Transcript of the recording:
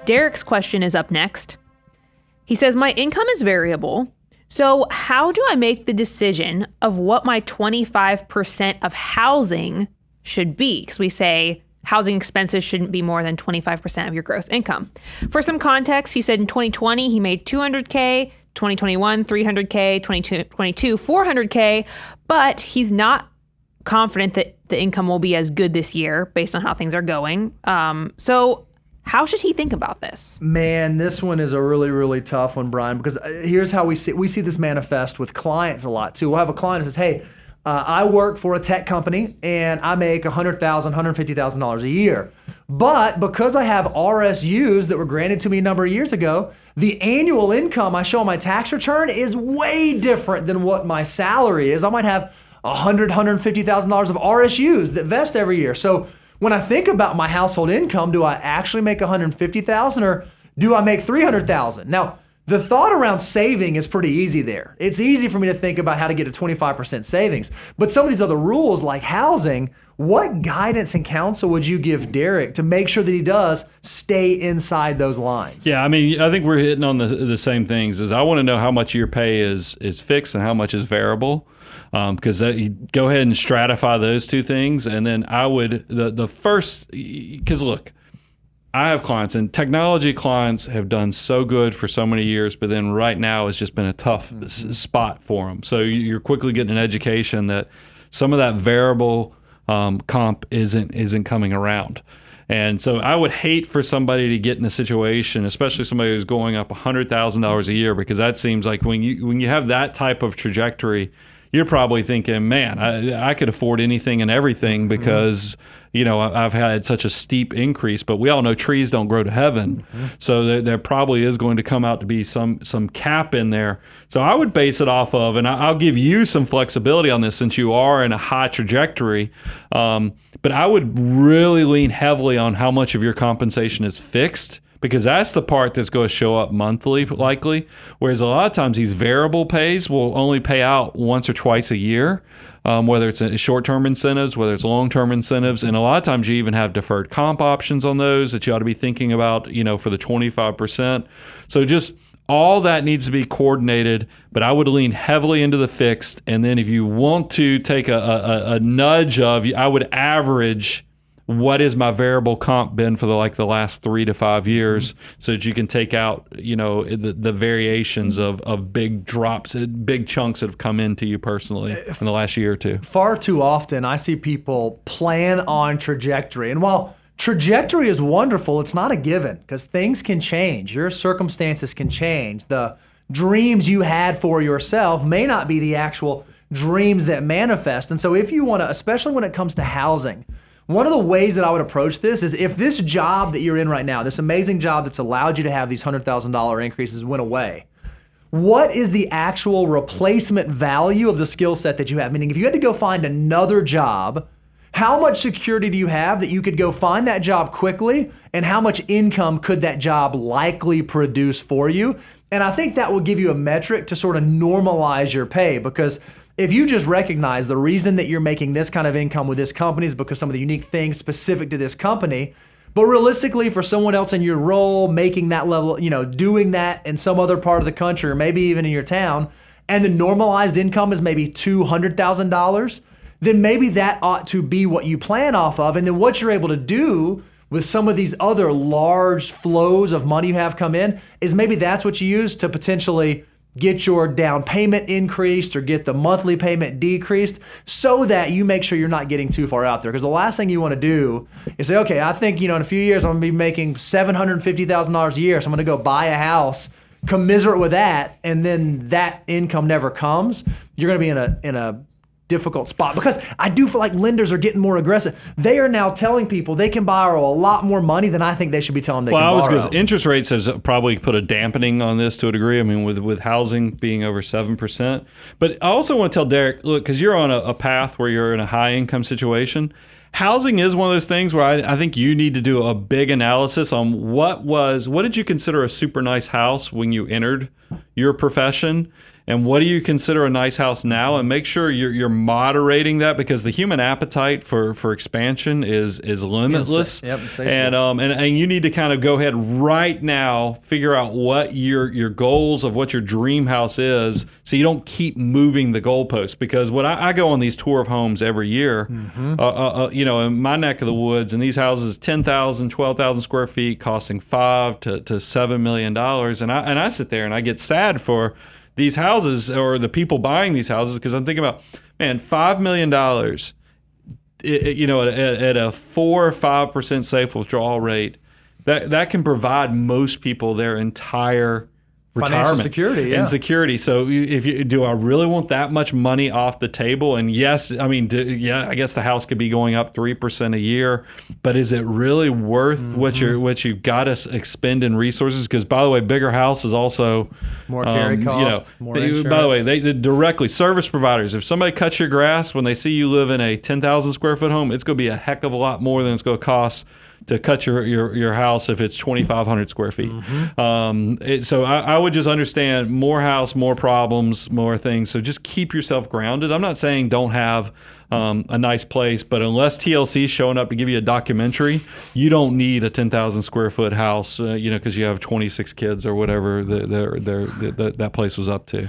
Derek's question is up next. He says, my income is variable. So how do I make the decision of what my 25% of housing should be? Because we say housing expenses shouldn't be more than 25% of your gross income. For some context, he said in 2020, he made $200K, 2021, $300K, 2022, $400K, but he's not confident that the income will be as good this year based on how things are going. So how should he think about this? Man, this one is a really, really tough one, Brian, because here's how we see this manifest with clients a lot too. We'll have a client who says, hey, I work for a tech company and I make $100,000, $150,000 a year. But because I have RSUs that were granted to me a number of years ago, the annual income I show on my tax return is way different than what my salary is. I might have $100,000, $150,000 of RSUs that vest every year. So when I think about my household income, do I actually make $150,000 or do I make $300,000? Now, the thought around saving is pretty easy there. It's easy for me to think about how to get a 25% savings. But some of these other rules like housing, what guidance and counsel would you give Derek to make sure that he does stay inside those lines? Yeah, I mean, I think we're hitting on the same things. Is I want to know how much of your pay is fixed and how much is variable. Because you go ahead and stratify those two things. And then I would, the first, because look, I have clients and technology clients have done so good for so many years, but then right now it's just been a tough spot for them. So you're quickly getting an education that some of that variable comp isn't coming around. And so I would hate for somebody to get in a situation, especially somebody who's going up $100,000 a year, because that seems like when you have that type of trajectory, you're probably thinking, man, I could afford anything and everything because, I've had such a steep increase. But we all know trees don't grow to heaven. So there probably is going to come out to be some cap in there. So I would base it off of, and I'll give you some flexibility on this since you are in a high trajectory. But I would really lean heavily on how much of your compensation is fixed, because that's the part that's going to show up monthly likely, whereas a lot of times these variable pays will only pay out once or twice a year, whether it's short-term incentives, whether it's long-term incentives, and a lot of times you even have deferred comp options on those that you ought to be thinking about, for the 25%. So just all that needs to be coordinated, but I would lean heavily into the fixed, and then if you want to take a nudge of, I would average what is my variable comp been for the last 3 to 5 years, so that you can take out, the variations of big drops, big chunks that have come into you personally in the last year or two. Far too often I see people plan on trajectory. And while trajectory is wonderful, it's not a given because things can change. Your circumstances can change. The dreams you had for yourself may not be the actual dreams that manifest. And so if you want to, especially when it comes to housing, one of the ways that I would approach this is if this job that you're in right now, this amazing job that's allowed you to have these $100,000 increases went away, what is the actual replacement value of the skill set that you have? Meaning if you had to go find another job, how much security do you have that you could go find that job quickly, and how much income could that job likely produce for you? And I think that will give you a metric to sort of normalize your pay, because if you just recognize the reason that you're making this kind of income with this company is because some of the unique things specific to this company, but realistically for someone else in your role, making that level, doing that in some other part of the country or maybe even in your town, and the normalized income is maybe $200,000, then maybe that ought to be what you plan off of. And then what you're able to do with some of these other large flows of money you have come in is maybe that's what you use to potentially get your down payment increased or get the monthly payment decreased so that you make sure you're not getting too far out there. Because the last thing you want to do is say, okay, I think, in a few years I'm going to be making $750,000 a year, so I'm going to go buy a house, commiserate with that, and then that income never comes. You're going to be in a difficult spot, because I do feel like lenders are getting more aggressive. They are now telling people they can borrow a lot more money than I think they should be telling them they can borrow. Interest rates has probably put a dampening on this to a degree. I mean, with housing being over 7%. But I also want to tell Derek, look, because you're on a path where you're in a high income situation. Housing is one of those things where I think you need to do a big analysis on what did you consider a super nice house when you entered your profession? and what do you consider a nice house now, and make sure you're moderating that, because the human appetite for expansion is limitless. Yep, and you need to kind of go ahead right now, figure out what your goals of what your dream house is, so you don't keep moving the goalposts. Because what I go on these tour of homes every year, in my neck of the woods, and these houses 10,000, 12,000 square feet, costing $5 to $7 million, and I sit there and I get sad for these houses or the people buying these houses, because I'm thinking about, man, $5 million, at a 4 or 5% safe withdrawal rate, that can provide most people their entire financial security, and security. So do I really want that much money off the table? And yes, I mean, I guess the house could be going up 3% a year, but is it really worth what you've got to expend in resources? Because, by the way, bigger house is also more carry cost, more insurance. By the way, they directly, service providers, if somebody cuts your grass when they see you live in a 10,000 square foot home, it's going to be a heck of a lot more than it's going to cost to cut your house if it's 2,500 square feet. So I would just understand, more house, more problems, more things. So just keep yourself grounded. I'm not saying don't have a nice place, but unless TLC is showing up to give you a documentary, you don't need a 10,000 square foot house, because you have 26 kids or whatever that place was up to.